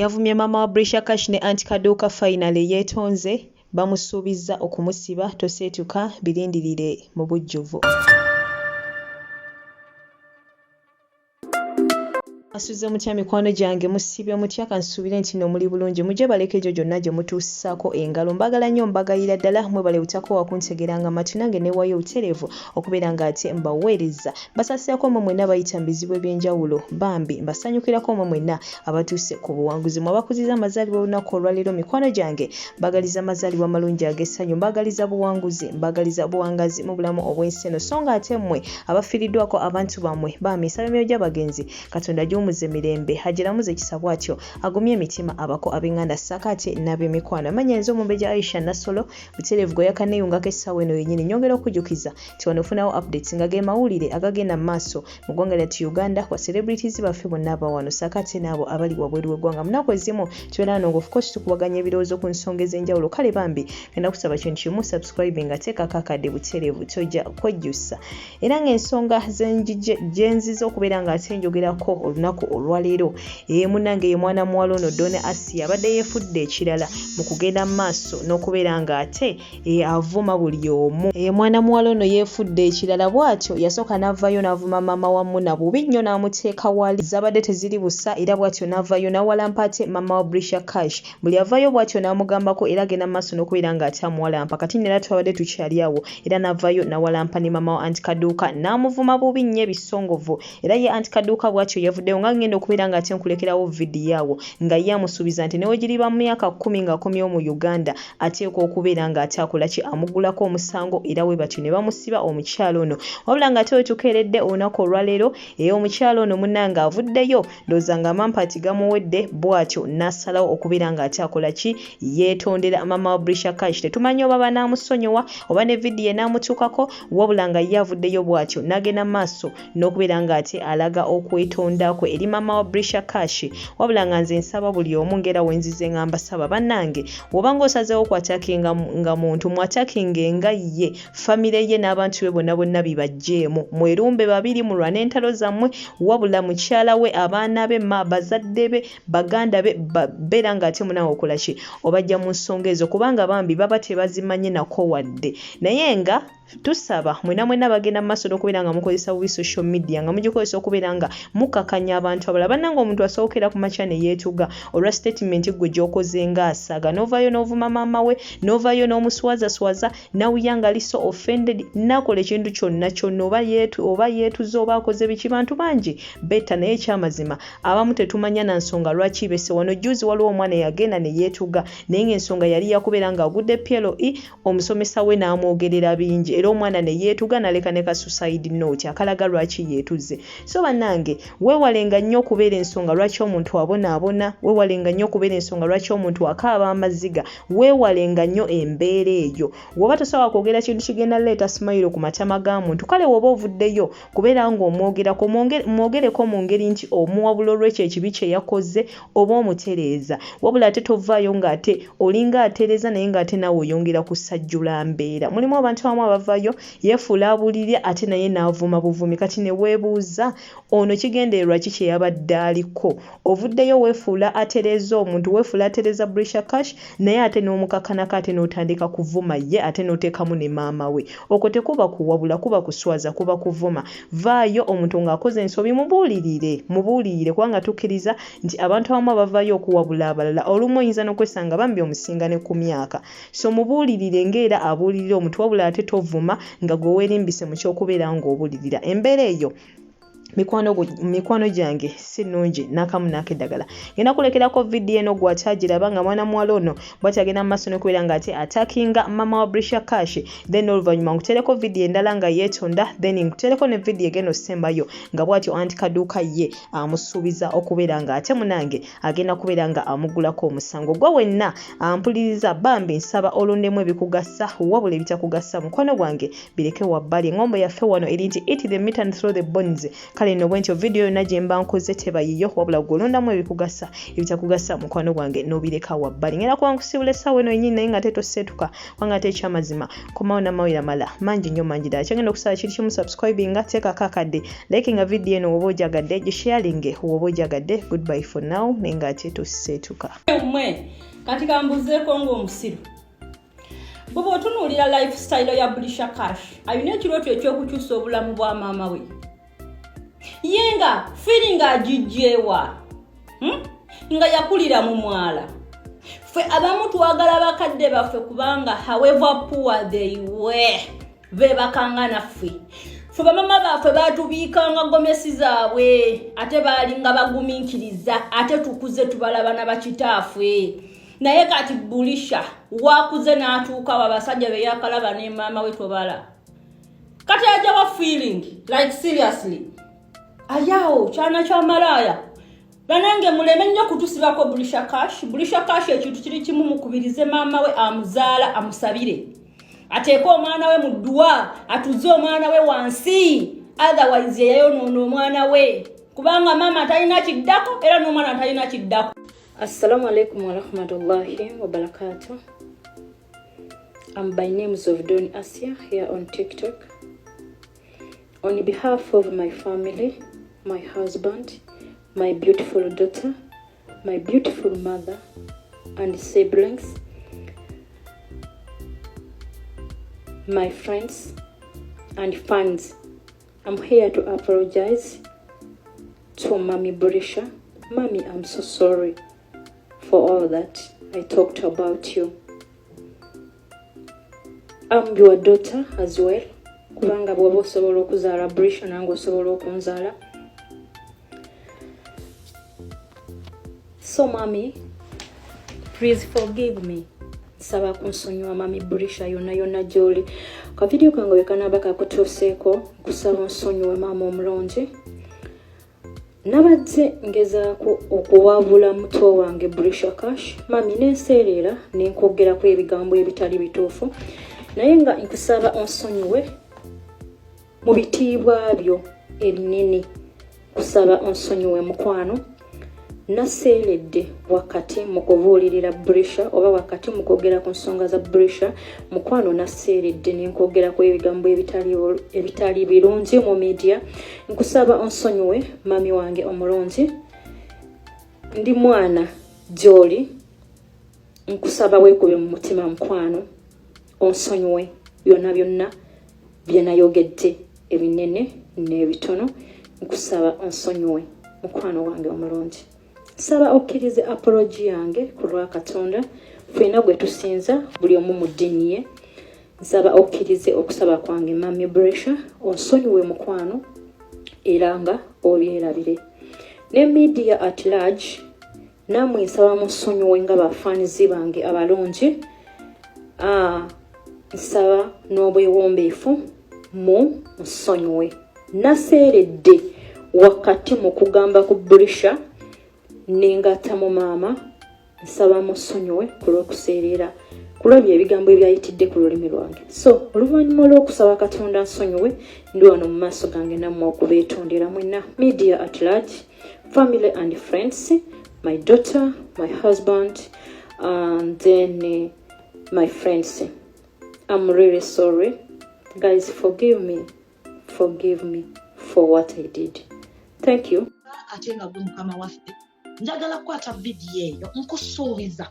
Eyavumye maama wa Brisher Kash ne anti Kaduuka finally yeetonze bamusuubiza okumusiba toseetuka birindirire mu bujjuvu. Asuze mutya mikwano gyange musibye mutya kansuubire nti no muli bulungi mujje baleke ejo gyonna gye mutuusaako engalo mbagala nnyo mbagayira ddala mwebale butako wakuntegeranga matu nange newayo butereevu okubeera nga ate mbaweereza basaseeko mwe mwenna bayita mu bizibu eby'enjawulo bambi mbasanyukirako mwe mwenna abatuuse ku buwanguzi mwe abakuziza amazaalibwa olunaku olwaleero mikwano gyange mbagaliza amazaalibwa amalungi ag'essanyu mbagaliza buwanguzi mbagaliza buwangazi mu bulamu obw'ensi eno so nga ate mmwe abafiiriddwako abantu bammwe bambi nsaba emyoyo gy'abagenzi Katonda muze mirembe hajiramuze kisabwa atyo agumye emitima abako abenganda sakate n'abemikwano manya enzo mumbeja Aisha Nasolo buterevu go yakaneyungako essawa eno yenyini nyongera okujukiza tiwanofunawo updates nga ge mawulire agagenda maaso mu ggwanga lyattu Uganda kwa celebrities baffe bonna abawano sakate n'abo abali wabweru w'eggwanga munaku ezimu tubeera wano of course tukubaganya ebirowoozo ku nsonga ez'enjawulo kale bambi ngenda kusaba kintu kimu subscribe nga teekako akadde buterevu tojja kwejjusa era ng'ensonga genziza okubeera nga ate njogerako olunaku olwaleero munange ye mwana muwala ono Donna Asia abadde yeefudde ekirala mu kugenda mu maaso n'okubeera nga ate avuma buli omu mwana muwala ono yeefudde ekirala bw'atyo yasooka n'avaayo n'avuma maama wamu na bubi nnyo n'amuteeka wali zabadde teziri busa era bw'atyo n'avaayo n'awalampa ate maama wa Brisher Kash buli avaayo bw'atyo n'amugambako era agenda mu maaso n'okubeera nga ate amuwalampa kati nera twabadde tukyali awo era n'avaayo n'awalampa ne maama wa anti Kaduuka n'amuvuma bubi nnyo ebisongovu era ye anti Kaduuka bw'atyo yavuddeyo nga ngenda okubeera nga ate nkulekerawo vidiyo yawo nga ye amusuubiza nti newe giriba mu myaka 10 nga akomyewo mu Uganda ateekwa okubeera nga ate akola ki amugulako omusango era we batyo ne bamusiba omukyalo ono wabula nga ate wetukeeredde olunaku olwaleero omukyalo ono munnange avuddeyo ndowooza nga amampaati gamuwedde bw'atyo n'asalawo okubeera nga ate akola ki yeetondera maama wa Brisher Kash tetumanyi oba banaamusonyiwa oba ne vidiyo enaamutuukako wabula nga ye avuddeyo bw'atyo n'agenda maaso n'okubeera nga ate alaga okwetonda kwe eri maama wa Brisher Kash wabula nga nze nsaba buli omu ngera wenzize nga mbasaba bannange wobanga osazeewo kwatakinga nga muntu mwatakinge nga ye famire ye n'abantu be bonna bibajjeemu mwerumbe babiri mulwane entalo zammwe wabula mukyala we abaana be bazadde be baganda be beera nga ate munawe okola ki obajja mu nsonga ezo kubanga bambi baba tebazimanye nako wadde naye nga tusaba mwenna bagenda mu maaso n'okubeera nga mukozesa bubi social media nga mugikozesa okubeera nga mukakanya abantu abalala bannanga omuntu asookera ku makya ne yeetuga olwa statement gwe gy'okoze ng'asaga n'ovaayo n'ovuma maama we n'ovaayo n'omuswazaswaza nawuyanga liso offended nakola ekintu kyonna oba yeetuze oba akoze biki bantu bangi betta naye ekyamazima abamu tetumanya na nsonga lwaki bese wano juzi waliwo omwana yagenda ne yeetuga naye ng'ensonga yali yakubeera ng'agudde PLE omusomesa we n'amwogerera bingi era omwana ne yeetuga n'aleka ne ka suicide note akalaga lwaki yeetuze so bannange weewalenga nnyo okubeera ensonga lwaki omuntu abonaabona weewalenga nnyo okubeera ensonga lwaki omuntu akaaba amaziga weewalenga nnyo embeera eyo woba tosobola kwogera kintu kigenda leeta smile ku matama ga muntu kale woba ovuddeyo kubeera ng'omwogerako mwogereko mu ngeri nti omuwabula olw'ekyo ekibi kye yakoze oba omutereeza wabula ate tovaayo ng'ate olinga atereeza naye ng'ate naawe oyongera kusajjula mbeera mulimu abantu abamu abavaayo yeefuula abulirya ate naye n'avuma buvumi kati ne weebuuza ono kigendererwa ki kye yabadde aliko ovuddeyo weefuula atereeza omuntu weefuula atereeza Brisher Kash naye ate n'omukakanako ate n'otandika kuvuma ye ate n'oteekamu ne maama we okwo tekuba kuwabula kuba kuswaza kuba kuvuma vaayo omuntu ng'akoze ensobi mubuulirire kubanga tukkiriza nti abantu abamu abavaayo okuwabula abalala olumu oyinza n'okwesanga bambi omusinga ne ku myaka so mubuulirire ng'era abuulirira omuntu wabula ate tovuma nga gwe weerimbise mu ky'okubeera ng'obuulirira embeera eyo mikwano gyange si nnungi n'akamu n'akeddagala ngenda kulekerako vidiyo eno gw'akyagiraba nga mwana muwala ono bw'ati agenda mu maaso n'okubeera nga ate atakinga maama wa Brisher Kash then oluvannyuma nkuteereko vidiyo endala nga yeetonda then nkuteereko ne vidiyo egenda osembayo nga bw'atyo anti Kaduuka ye amusuubiza okubeera nga ate munange agenda kubeera nga amugulako omusango gwe wenna ampuliriza bambi nsaba olondemu ebikugasa wabula ebitakugasa mukwano gwange bireke wabbali engombo yaffe wano eri nti eat the meat and throw the bones kale no bwentyo video yonna gye mba nkoze tebayiyo wabula golondamu ebikugasa ebitakugasa mukwano gwange n'obireka wabbali ngenda kuba nkusibula essaawa eno yennyini naye nga tetoseetuka kubanga ate ekyamazima komawo n'amawulire amala mangi nnyo mangi ddala kyagenda okusaba kiri kimu subscribinga teekako akadde likinga video eno woba ogyagadde gisharinge woba ogyagadde goodbye for now naye nga ate toseetuka kati kambuzeeko ng'omusiru bw'oba otunuulira lifestyle ya Brisher Kash alina ekirooto ekyokukyusa obulamu bwa maama we ye nga feeling agijjeewa nga yakulira mu mwala ffe abamu twagala bakadde baffe kubanga however poor they were beebakanga naffe ffe bamama baffe baatubiikanga gomesi zaabwe ate baalinga bagumiikiriza ate tukuze tubalaba na bakitaaffe naye kati Brisher wakuze n'atuuka abasajja be yakalaba ne maama we tobala kati ajawa feeling like seriously ayawo kyana kya malaya banange muleme nnyo kutusibako Brisher Kash ekintu kiri kimu mukubirize maama we amuzaala amusabire ateeka omwana we mu ddwa atuze omwana we wansi otherwise yayonoona omwana we kubanga maama talina kiddako era n'omwana talina kiddako. Assalamu alaikum wa rahmatullahi wa barakatuh. By names of Don Asia here on TikTok. On behalf of my family, my husband, my beautiful daughter, my beautiful mother and siblings, my friends and fans, I'm here to apologize to Mommy Brisher. Mommy, I'm so sorry for all that I talked about you. I'm your daughter as well. Kubanga bw'oba osobola okuzaala Brisher nange osobola okunzaala. So Mommy, please forgive me. Nsaba kunsonyiwa Mommy Brisher yonna gy'oli. Ka video kange bwe kanaaba kakutuuseeko kusaba onsonyiwe maama omulungi. Nabadde ngezaako okuwaabula muto wange Brisher Kash. Mami nenseerera nenkwogerako ebigambo ebitali bituufu naye nga nkusaba onsonyiwe mu bitiibwa byo ebinene. Kusaba onsonyiwe mukwano naseeredde wakati mu kubuulirira Brisher oba wakati mu kwogera ku nsonga za Brisher. Mukwano naseeredde nenkwogerako ebigambo ebitali birungi mu media. Nkusaba onsonyiwe mami wange omulungi, ndi mwana gy'oli. Nkusaba weekube mu mutima mukwano onsonyiwe byonna bye nayogedde ebinene n'ebitono. Nkusaba onsonyiwe mukwano wange omulungi. Saba okkirize apology yange ku lwa Katonda ffenna gwe tusinza buli omu mu ddiini ye. Nsaba okkirize okusaba kwange Mami Brisher onsonyiwe mukwano era nga obyerabire. Ne media at large namwe nsaba munsonyiwe nga bafanizi bange abalungi. Nsaba n'obwewombeefu mu nsonyiwe. Naseeredde wakati mu kugamba ku Brisher nengata mu maama. Nsaba musonyiwe ku lw'okuseerera ku lw'ebyo ebigambo ebyayitidde ku lulimi lwange. So oluvannyuma lw'okusaba Katonda nsonyiwe ndi wano mu maaso gange nammwe okubeetondera mwenna media at large, family and friends, my daughter, my husband and then my friends. I'm really sorry. Guys, forgive me for what I did. Thank you. Atenga gwe mukama waffe njagala kukwata vidiyo eyo nkusuubiza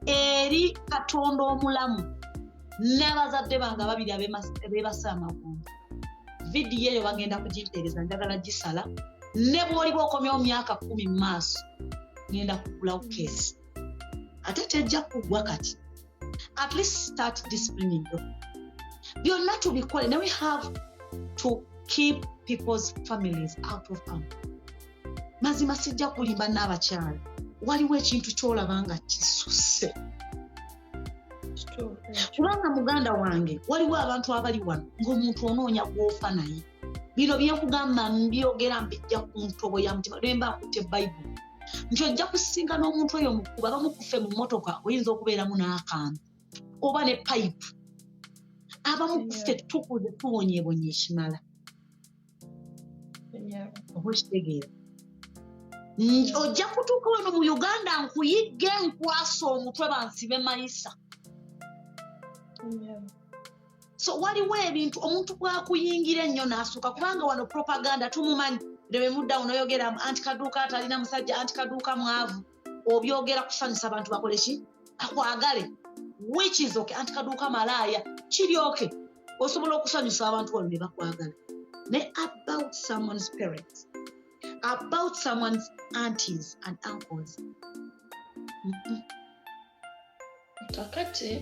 eri Katonda omulamu n'abazadde bange ababiri abeebasa amagumba. Vidiyo eyo bagenda kugiteereza njagala gisala ne bw'oliba okomyewo myaka 10 mu maaso ngenda kugulawo keesi ate tejja kuggwa kati. At least start disciplining them. Byonna tubikole. Now we have to keep people's families out of harm. Mazima sijja kulimba n'abakyala. Waliwo ekintu ky'olaba nga kisusse. Kubanga muganda wange waliwo abantu abali wano ng'omuntu onoonya gw'ofa naye. Bino byenkugamba mbyogera mbijja ku ntobo ya mutima lwemba akutte Bayibuli. Nti ojja kusinga n'omuntu oyo mukuba bamukuffe mu mmotoka oyinza okubeeramu n'akambi oba ne payipu. Abamukuffe tukuze tuwonyeebonye ekimala. oba okitegeera ojja kutuuka wano mu Uganda nkuyigge nkwasa omutwe bansibe mayisa. So waliwo ebintu omuntu bwakuyingira ennyo n'asukka kubanga wano propaganda tumumanyi lebe mudda unoyogera anti Kaduuka atalina musajja anti Kaduuka mwavu obyogera kusanyusa abantu bakole ki akwagale which is okay anti Kaduuka malaaya kiri okay osobola okusanyusa abantu wano ne bakwagala ne about someone's parents about someone's aunties and uncles. Kakati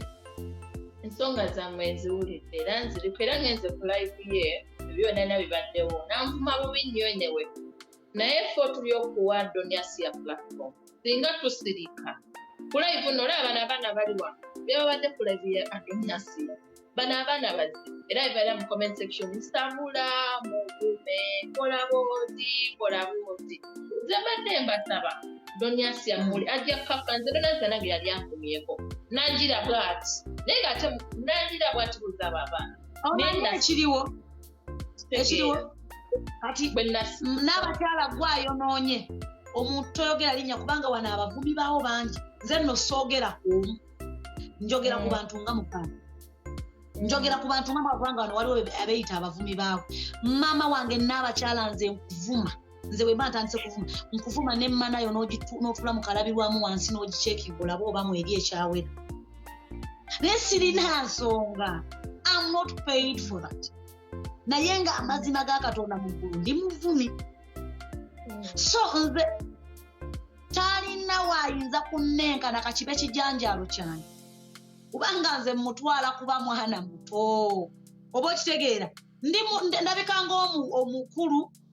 ensonga zammwe nziwulidde era nziriko era ngenze ku live ye byonna bibaddewo nanvuma bubi nnyo nyewe naye ffe tuli okuwa Donias ya platform singa tusirika ku live nno olaba abaana bali wano byabadde ku live ya Donias bano abaana bazibu era bibeera mu comment section nsabula mugume kola boodi nze mbadde mbasaba Donias muli ajja kaka nze Donias nange yali ankumyeko nangira bwati naye ng'ate nangira bwati buzaba abaana ekiriwo kati n'abakyala gwayonoonye omuntu toyogera linnya kubanga wano abavumi baawo bangi nze nno soogera kuomu njogera ku bantu nga mukaaga njogera ku bantu nga kubanga wano waliwo abeeyita abavumi baawo maama wange n'abakyala nze nkuvuma nze bwe mba ntandise kuvuma nkuvuma ne mma nayo n'otula mu kalabirwamu wansi n'ogiceekinga olaba obamu eri ekyawera naye sirina nsonga I'm not paid for that naye nga amazima ga Katonda mu ggulu ndi muvumi so nze talina waayinza kunnenkana kakibe kijanjaalo kyange kubanga nze mutwala kuba mwana muto oba okitegeera ndabika ng'omukulu